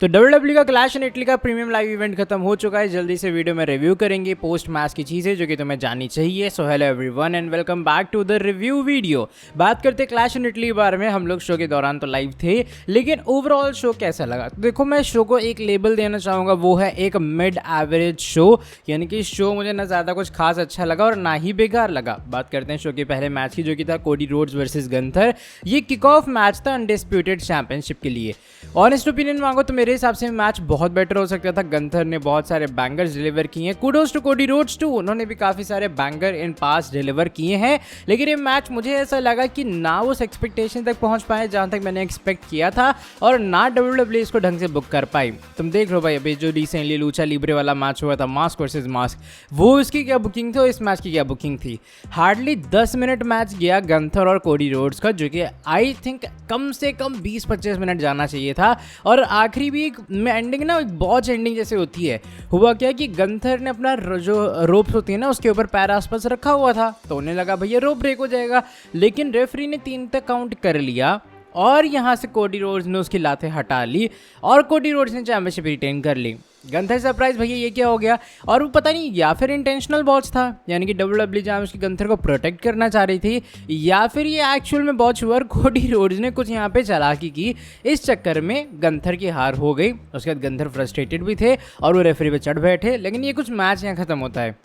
तो WWE का clash in Italy का प्रीमियम लाइव इवेंट खत्म हो चुका है। जल्दी से वीडियो में रिव्यू करेंगे पोस्ट मैच की चीज़ें जो कि तुम्हें जाननी चाहिए। So hello everyone and welcome back to the review video. बात करते क्लैश इन इटली के बारे में। हम लोग शो के दौरान तो लाइव थे, लेकिन ओवरऑल शो कैसा लगा? तो देखो, मैं शो को एक लेबल देना चाहूँगा, वो है एक मिड एवरेज शो। यानी कि शो मुझे ना ज़्यादा कुछ खास अच्छा लगा और ना ही बेकार लगा। बात करते हैं शो के पहले मैच की, जो कि था कोडी रोड्स वर्सेस गंथर। ये किक ऑफ मैच था अनडिस्प्यूटेड चैंपियनशिप के लिए। ऑनेस्ट ओपिनियन मांगो तो मेरे हिसाब से मैच बहुत बेटर हो सकता था। गंथर ने बहुत सारे बैंगर्स डिलीवर किए हैं। Kudos to Cody Rhodes too, उन्होंने भी काफ़ी सारे बैंगर इन पास डिलीवर किए हैं। लेकिन ये मैच मुझे ऐसा लगा कि ना उस एक्सपेक्टेशन तक पहुंच पाए जहां तक मैंने एक्सपेक्ट किया था, और ना WWE इसको ढंग से बुक कर पाई। तुम देख लो भाई, अभी जो रिसेंटली लूचा लिब्रे वाला मैच हुआ था, मास्क वर्सेस मास्क, वो इसकी क्या बुकिंग थी और इस मैच की क्या बुकिंग थी। हार्डली 10 मिनट मैच गया गंथर और कोडी रोड्स का, जो कि आई थिंक कम से कम 20-25 मिनट जाना चाहिए था। और आखिरी भी एक एंडिंग ना बॉच एंडिंग जैसे होती है। हुआ क्या कि गंथर ने अपना जो रोप्स होती है ना, उसके ऊपर पैर आसपास रखा हुआ था, तो उन्हें लगा भैया रोप ब्रेक हो जाएगा, लेकिन रेफरी ने 3 तक काउंट कर लिया और यहाँ से कोडी रोड्स ने उसकी लातें हटा ली और कोडी रोड्स ने चैंपियनशिप रिटेन कर ली। गंथर सरप्राइज, भैया ये क्या हो गया? और वो पता नहीं, या फिर इंटेंशनल बॉच था, यानी कि WWE जहाँ उसकी गंथर को प्रोटेक्ट करना चाह रही थी, या फिर ये एक्चुअल में बॉच हुआ और कोडी रोड्स ने कुछ यहाँ पे चालाकी की। इस चक्कर में गंथर की हार हो गई। उसके बाद गंथर फ्रस्ट्रेटेड भी थे और वो रेफरी पे चढ़ बैठे। लेकिन ये कुछ मैच यहाँ खत्म होता है।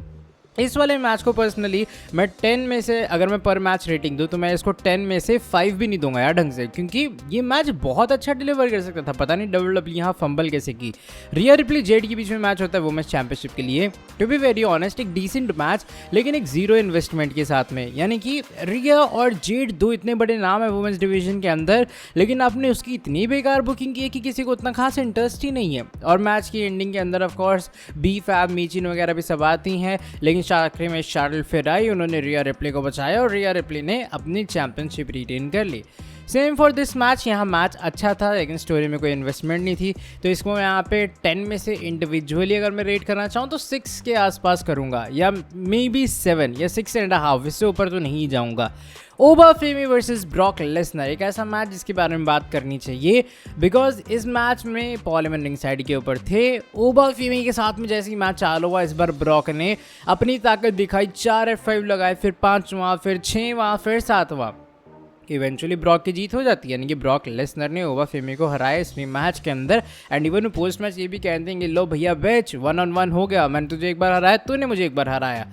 इस वाले मैच को पर्सनली मैं 10 में से, अगर मैं पर मैच रेटिंग दूं तो मैं इसको 10 में से 5 भी नहीं दूंगा यार ढंग से, क्योंकि ये मैच बहुत अच्छा डिलीवर कर सकता था। पता नहीं WWE यहाँ फंबल कैसे की। रिया रिप्ली जेड के बीच में मैच होता है वुमेन्स चैंपियनशिप के लिए। टू बी वेरी ऑनेस्ट, एक डिसेंट मैच, लेकिन एक जीरो इन्वेस्टमेंट के साथ में। यानी कि रिया और जेड दो इतने बड़े नाम है वुमेन्स डिवीजन के अंदर, लेकिन आपने उसकी इतनी बेकार बुकिंग की है कि किसी को उतना खास इंटरेस्ट ही नहीं है। और मैच की एंडिंग के अंदर ऑफकोर्स बी फैब मीचिन वगैरह भी सब आती हैं, लेकिन आखिरी में शार्लेट फेयर आई, उन्होंने रिया रिप्ली को बचाया और रिया रिप्ली ने अपनी चैंपियनशिप रिटेन कर ली। Same for this match. यहाँ मैच अच्छा था, लेकिन स्टोरी में कोई इन्वेस्टमेंट नहीं थी, तो इसको मैं यहाँ पे 10 में से इंडिविजुअली अगर मैं रेट करना चाहूँ तो 6 के आसपास करूँगा, या मे बी 7 या 6.5, इससे ऊपर तो नहीं जाऊँगा। ओबा फेमी वर्सेस ब्रॉक लेसनर, एक ऐसा मैच जिसके बारे में बात करनी चाहिए, बिकॉज इस मैच में पॉल हेमन रिंग साइड के ऊपर थे। ओबा फेमी के साथ में जैसे ही मैच चालू हुआ, इस बार ब्रॉक ने अपनी ताकत दिखाई, 4 F5 लगाए, फिर 5वां, फिर 6वां, फिर 7वां। इवेंचुअली ब्रॉक की जीत हो जाती है, यानी कि ब्रॉक लेसनर ने ओबा फेमी को हराया इस मैच के अंदर। एंड इवन पोस्ट मैच ये भी कह देंगे, लो भैया बैच 1-on-1 हो गया, मैंने तुझे एक बार हराया, तूने मुझे एक बार हराया,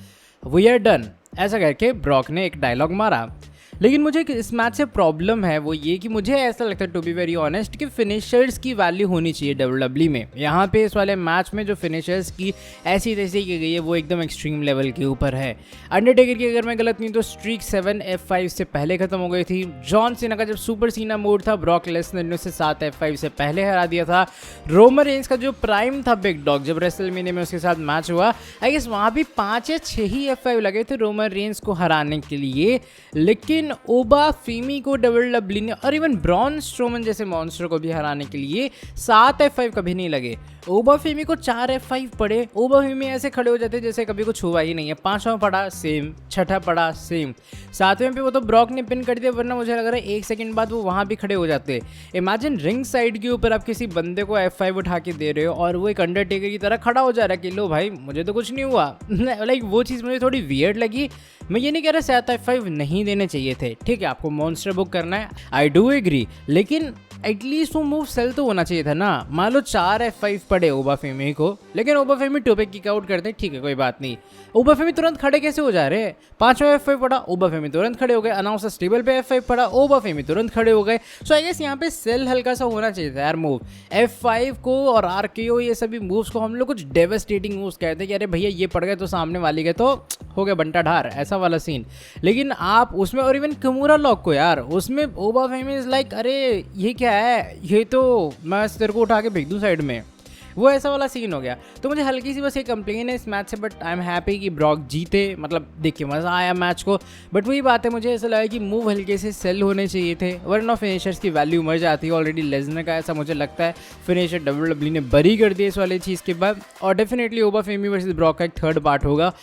वी आर डन, ऐसा करके ब्रॉक ने एक डायलॉग मारा। लेकिन मुझे इस मैच से प्रॉब्लम है, वो ये कि मुझे ऐसा लगता है, टू बी वेरी ऑनेस्ट, कि फिनिशर्स की वैल्यू होनी चाहिए WWE में। यहाँ पे इस वाले मैच में जो फिनिशर्स की ऐसी तैसी की गई है वो एकदम एक्सट्रीम लेवल के ऊपर है। अंडरटेकर की अगर मैं गलत नहीं तो स्ट्रीक 7 F5 से पहले खत्म हो गई थी। जॉन सीना का जब सुपर सीना मोड था, ब्रॉक लेसनर ने उसे 7 F5 से पहले हरा दिया था। रोमन रेंज का जो प्राइम था बिग डॉग, जब रेसलमेनिया में उसके साथ मैच हुआ, आई गेस वहाँ भी 5 या 6 ही F5 लगे थे रोमन रेंज को हराने के लिए। लेकिन ओबा फेमी को WWE ने, और इवन ब्रॉन स्ट्रोमन जैसे मॉन्स्टर को भी हराने के लिए 7 F5 कभी नहीं लगे। ओबा फेमी को 4 F5 पड़े। ओबा फेमी ऐसे खड़े हो जाते जैसे कभी कुछ हुआ ही नहीं है। 5वां पड़ा सेम, 6ठा पड़ा सेम, 7वें पे वो तो ब्रॉक ने पिन कर दिया, वरना मुझे लग रहा है 1 सेकंड बाद वो वहाँ भी खड़े हो जाते। इमेजिन रिंग साइड के ऊपर आप किसी बंदे को F5 उठा के दे रहे हो और वो एक अंडरटेकर की तरह खड़ा हो जा रहा है कि लो भाई मुझे तो कुछ नहीं हुआ। लाइक वो चीज़ मुझे थोड़ी वियर्ड लगी। मैं ये नहीं कह रहा 7 F5 नहीं देने चाहिए थे, ठीक है, आपको मॉन्स्टर बुक करना है, आई डू एग्री, लेकिन एटलीस्ट वो मूव सेल तो होना चाहिए था ना। मान लो 4 F5 पड़े ओबा फेमी को, लेकिन ओबा फेमी टोपे किक आउट करते, ठीक है कोई बात नहीं। ओबा फेमी तुरंत खड़े कैसे हो जा रहे हैं? 5वां F5 पड़ा, ओबा फेमी तुरंत खड़े हो गए। अनाउंसर स्टेबल पे F5 पड़ा, ओबा फेमी तुरंत खड़े हो गए। सो आई गेस यहाँ पे सेल हल्का सा होना चाहिए था यार मूव। F5 को और RKO ये सभी मूव्स को हम लोग कुछ डेवास्टेटिंग मूव्स कहते हैं कि अरे भैया ये पड़ गए तो सामने वाली गए तो हो गया बंटा ढार, ऐसा वाला सीन। लेकिन आप उसमें, और इवन किमूरा लॉक को यार, उसमें ओबा फेमी इज लाइक अरे ये क्या है, ये तो मैं तेरे को उठा के फेंक दूँ साइड में, वो ऐसा वाला सीन हो गया। तो मुझे हल्की सी बस एक कंप्लेन है इस मैच से, बट आई एम हैप्पी कि ब्रॉक जीते। मतलब देखिए मज़ा आया मैच को, बट वही बात है, मुझे ऐसा लगा कि मूव हल्के से सेल होने चाहिए थे, वरना फिनिशर्स की वैल्यू मर जाती है। ऑलरेडी लेसनर का ऐसा मुझे लगता है फिनिशर WWE ने बरी कर दिया इस वाली चीज़ के बाद। और डेफिनेटली ओबा फेमी वर्सेस ब्रॉक का एक 3rd पार्ट होगा।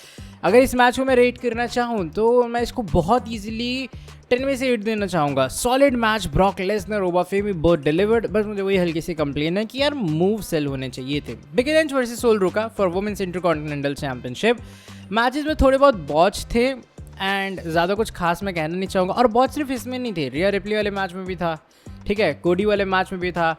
अगर इस मैच को मैं रेट करना चाहूँ तो मैं इसको बहुत ईजिली 10 में से 8 देना चाहूँगा। Solid match, Brock Lesnar, Obafemi both delivered. बस मुझे वही हल्की सी कंप्लेन है कि यार मूव सेल होने चाहिए थे। Becky Lynch versus Sol Ruca for women's intercontinental championship. Matches में थोड़े बहुत बॉच थे एंड ज़्यादा कुछ खास मैं कहना नहीं चाहूँगा। और बॉच सिर्फ इसमें नहीं थे, रिया रिप्ली वाले मैच में भी था, ठीक है, कोडी वाले मैच में भी था।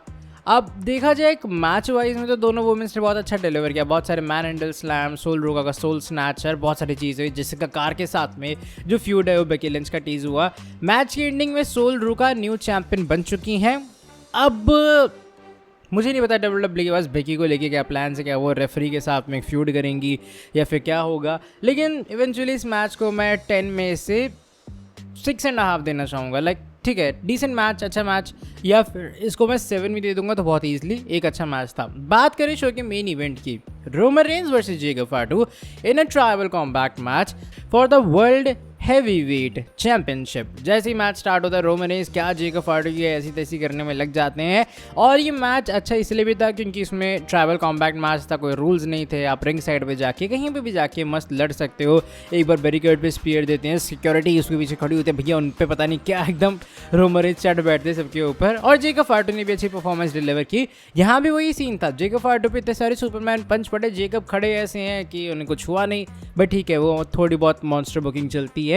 अब देखा जाए एक मैच वाइज में तो दोनों वुमेन्स ने बहुत अच्छा डिलीवर किया। बहुत सारे मैन हैंडल स्लैम, सोल रोका का सोल स्नैचर, बहुत सारी चीज़ें हुई, जिसका कार के साथ में जो फ्यूड है वो बेकी लिंच का टीज हुआ। मैच की एंडिंग में सोल रोका न्यू चैंपियन बन चुकी हैं। अब मुझे नहीं पता WWE के पास बेकी को लेके क्या प्लान है, क्या वो रेफरी के साथ में फ्यूड करेंगी या फिर क्या होगा, लेकिन इवेंचुअली इस मैच को मैं 10 में से 6.5 देना चाहूँगा। लाइक ठीक है, डिसेंट मैच, अच्छा मैच, या फिर इसको मैं 7 भी दे दूंगा तो बहुत ईजिली एक अच्छा मैच था। बात करें शो के मेन इवेंट की, रोमन रेंज वर्सेस जे गुएफार्डो in a tribal combat match for the world heavyweight championship. जैसे ही मैच स्टार्ट होता है रोमन रेंज क्या जे गुएफार्डो की ऐसी तैसी करने में लग जाते हैं। और ये मैच अच्छा इसलिए भी था क्योंकि इसमें ट्राइबल कॉम्बैट मैच था, कोई रूल्स नहीं थे। आप रिंग साइड पे जाके कहीं पे भी जाके मस्त लड़ सकते हो। एक बार बैरिकेड पे स्पीयर देते हैं, सिक्योरिटी उसके पीछे खड़ी होती है, भैया उन पे पता नहीं क्या एकदम रोमन रेंज चढ़ बैठते सबके ऊपर। और जे गुएफार्डो ने भी अच्छी परफॉर्मेंस डिलीवर की। यहाँ भी वही सीन था, जे गुएफार्डो पे इतने सारे सुपरमैन पंच पड़े, जेकब खड़े ऐसे हैं कि उन्हें कुछ हुआ नहीं, बट ठीक है वो थोड़ी बहुत मॉन्स्टर बुकिंग चलती है।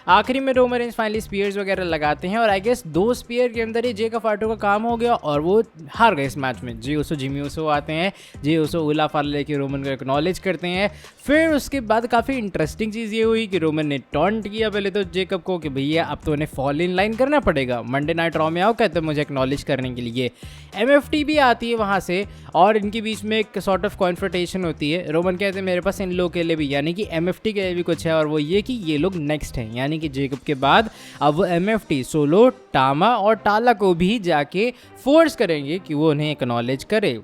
आखिरी में रोमन रेंज फाइनली स्पीयर्स वगैरह लगाते हैं और आई गेस 2 स्पीयर के अंदर ही जे गुएफार्डो का काम हो गया और वो हार गए इस मैच में। जे उसो जिमी उसो आते हैं, जे उसो उला फाल लेके रोमन को एक्नॉलेज करते हैं। फिर उसके बाद काफ़ी इंटरेस्टिंग चीज़ ये हुई कि रोमन ने टॉन्ट किया पहले तो जेकब को कि भैया अब तो उन्हें फॉल इन लाइन करना पड़ेगा, मंडे नाइट रॉ में आओ, कहते मुझे एक्नॉलेज करने के लिए। MFT भी आती है वहाँ से और इनके बीच में एक सॉर्ट ऑफ कॉन्फ्रंटेशन होती है। रोमन कहते हैं मेरे पास इन लोग के लिए भी, यानी कि MFT के लिए भी कुछ है, और वो ये कि ये लोग नेक्स्ट हैं, यानी कि जेकब के बाद अब वो MFT सोलो, टामा और टाला को भी जाके फोर्स करेंगे कि वो उन्हें एक्नॉलेज करे।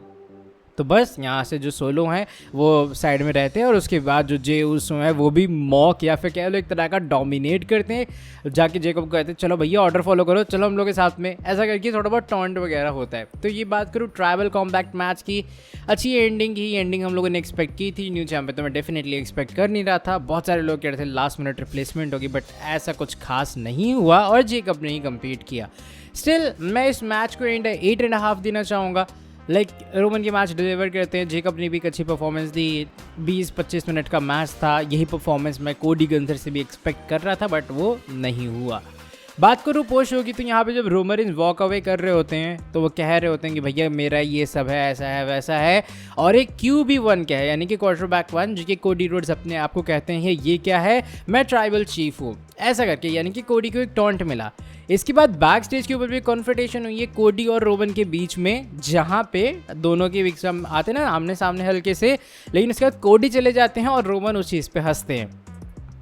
तो बस यहाँ से जो सोलो हैं वो साइड में रहते हैं और उसके बाद जो जे उसो हैं वो भी मॉक या फिर कह लो एक तरह का डोमिनेट करते हैं। जाके जेकब को कहते हैं चलो भैया ऑर्डर फॉलो करो, चलो हम लोग के साथ में, ऐसा करके थोड़ा बहुत टॉन्ट वगैरह होता है। तो ये बात करूँ ट्राइबल कॉम्बैट मैच की, अच्छी एंडिंग ही एंडिंग हम लोगों ने एक्सपेक्ट की थी। न्यू चैंपियन तो मैं डेफिनेटली एक्सपेक्ट कर नहीं रहा था। बहुत सारे लोग कह रहे थे लास्ट मिनट रिप्लेसमेंट होगी, बट ऐसा कुछ खास नहीं हुआ और जेकब ने ही कम्पीट किया। स्टिल मैं इस मैच को 8.5 देना चाहूँगा। लाइक रोमन के मैच डिलीवर करते हैं, जेकब ने भी एक अच्छी परफॉर्मेंस दी। 20-25 मिनट का मैच था, यही परफॉर्मेंस मैं कोडी गंथर से भी एक्सपेक्ट कर रहा था, बट वो नहीं हुआ। बात करूँ पोस्ट शो की तो यहाँ पे जब रोमन रेंज वॉक अवे कर रहे होते हैं तो वो कह रहे होते हैं कि भैया मेरा ये सब है, ऐसा है वैसा है, और एक QB1 क्या है, यानी कि क्वार्टरबैक 1, जो कि कोडी रोड्स अपने आप को कहते हैं ये क्या है, मैं ट्राइबल चीफ हूँ, ऐसा करके, यानी कि कोडी को एक टॉन्ट मिला। इसके बाद बैक स्टेज के ऊपर भी कॉन्फ्रंटेशन हुई है कोडी और रोमन के बीच में, जहाँ पे दोनों के बीच में आते ना आमने सामने हल्के से, लेकिन उसके बाद कोडी चले जाते हैं और रोमन उस चीज़ पे हंसते हैं।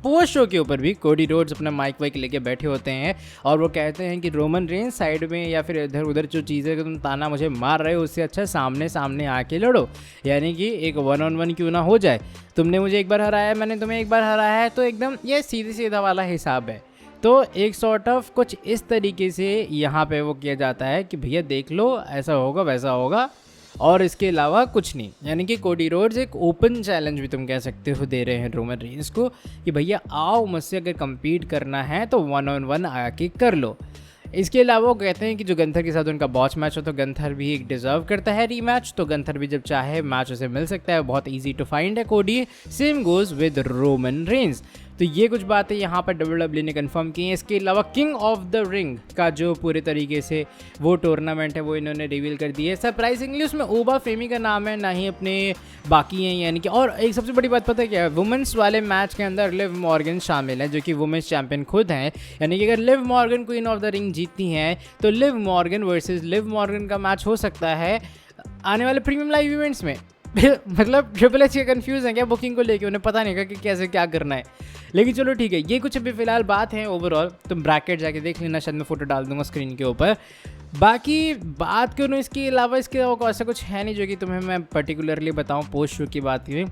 पोस्ट शो के ऊपर भी कोडी रोड्स अपना माइक वाइक लेके बैठे होते हैं और वो कहते हैं कि रोमन रेंज साइड में या फिर इधर उधर जो चीज़ें तुम ताना मुझे मार रहे हो उससे अच्छा सामने सामने आके लड़ो, यानी कि एक 1-on-1 क्यों ना हो जाए। तुमने मुझे एक बार हराया है, मैंने तुम्हें एक बार हराया है, तो एकदम ये सीधे सीधा वाला हिसाब है। तो एक सॉर्ट ऑफ कुछ इस तरीके से यहाँ पे वो किया जाता है कि भैया देख लो ऐसा होगा वैसा होगा, और इसके अलावा कुछ नहीं। यानी कि कोडी रोड्स एक ओपन चैलेंज भी तुम कह सकते हो दे रहे हैं रोमन रेंज को कि भैया आओ मुझसे अगर compete करना है तो 1-on-1 आके कर लो। इसके अलावा वो कहते हैं कि जो गंथर के साथ उनका बॉच मैच हो तो गंथर भी एक डिजर्व करता है रीमैच, तो गंथर भी जब चाहे मैच उसे मिल सकता है, बहुत ईजी टू फाइंड है कोडी। Same goes with Roman Reigns. तो ये कुछ बातें यहाँ पर WWE ने कंफर्म की हैं। इसके अलावा किंग ऑफ द रिंग का जो पूरे तरीके से वो टूर्नामेंट है वो इन्होंने रिवील कर दी है। सरप्राइजिंगली उसमें ओबाफेमी का नाम है, ना ही अपने बाकी हैं, यानी कि। और एक सबसे बड़ी बात पता है क्या है, वुमेंस वाले मैच के अंदर लिव मॉर्गन शामिल है जो कि वुमेंस चैंपियन खुद हैं। यानी कि अगर Liv Morgan queen of the ring जीतती हैं तो Liv Morgan versus Liv Morgan का मैच हो सकता है आने वाले प्रीमियम लाइव इवेंट्स में। मतलब ट्रिपल एच के कंफ्यूज हैं क्या बुकिंग को लेके, उन्हें पता नहीं कि कैसे क्या करना है। लेकिन चलो ठीक है, ये कुछ अभी फिलहाल बात है। ओवरऑल तुम ब्रैकेट जाके देख लेना, शायद मैं फोटो डाल दूंगा स्क्रीन के ऊपर। बाकी बात करूँ इसके अलावा ऐसा कुछ है नहीं जो कि तुम्हें मैं पर्टिकुलरली बताऊँ पोस्ट शो की बात में।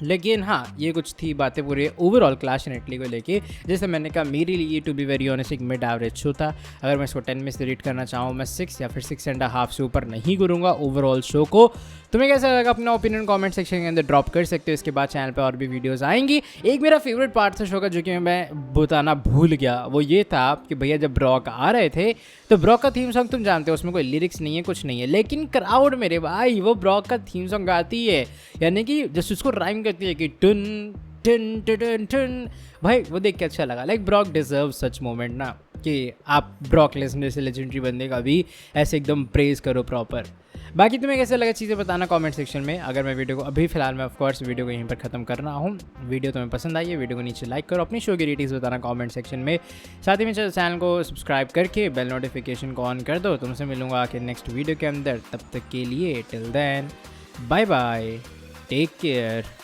लेकिन हाँ, ये कुछ थी बातें पूरे ओवरऑल क्लैश इन इटली को लेके। जैसे मैंने कहा, मेरे लिए टू बी वेरी ऑनेस्ट एक मिड एवरेज शो था। अगर मैं इसको 10 में से रेट करना चाहूँ, मैं 6 या फिर 6.5 से ऊपर नहीं करूँगा ओवरऑल शो को। तुम्हें कैसा लगा अपना ओपिनियन कमेंट सेक्शन के अंदर ड्रॉप कर सकते हो। इसके बाद चैनल पे और भी वीडियोस आएंगी। एक मेरा फेवरेट पार्ट था शो का जो कि मैं बताना भूल गया, वो ये था कि भैया जब ब्रॉक आ रहे थे तो ब्रॉक का थीम सॉन्ग तुम जानते हो, उसमें कोई लिरिक्स नहीं है, कुछ नहीं है, लेकिन क्राउड मेरे भाई वो ब्रॉक का थीम सॉन्ग गाती है, यानी कि जस्ट उसको राइम करती है कि टन टन टन टन। भाई वो देख के अच्छा लगा। लाइक ब्रॉक डिजर्व सच मोमेंट ना, कि आप ब्रॉक लेसनर से लेजेंडरी बंदे का भी ऐसे एकदम प्रेज करो प्रॉपर। बाकी तुम्हें कैसे लगा चीज़ें बताना कमेंट सेक्शन में। अगर मैं वीडियो को अभी फिलहाल मैं ऑफकोर्स वीडियो को यहीं पर ख़त्म कर रहा हूँ। वीडियो तुम्हें पसंद आई है, वीडियो को नीचे लाइक करो, अपनी शो की रेटिंग्स बताना कमेंट सेक्शन में। साथ ही में चैनल को सब्सक्राइब करके बेल नोटिफिकेशन को ऑन कर दो। तुमसे मिलूंगा आखिर नेक्स्ट वीडियो के अंदर। तब तक के लिए till then bye bye, take care.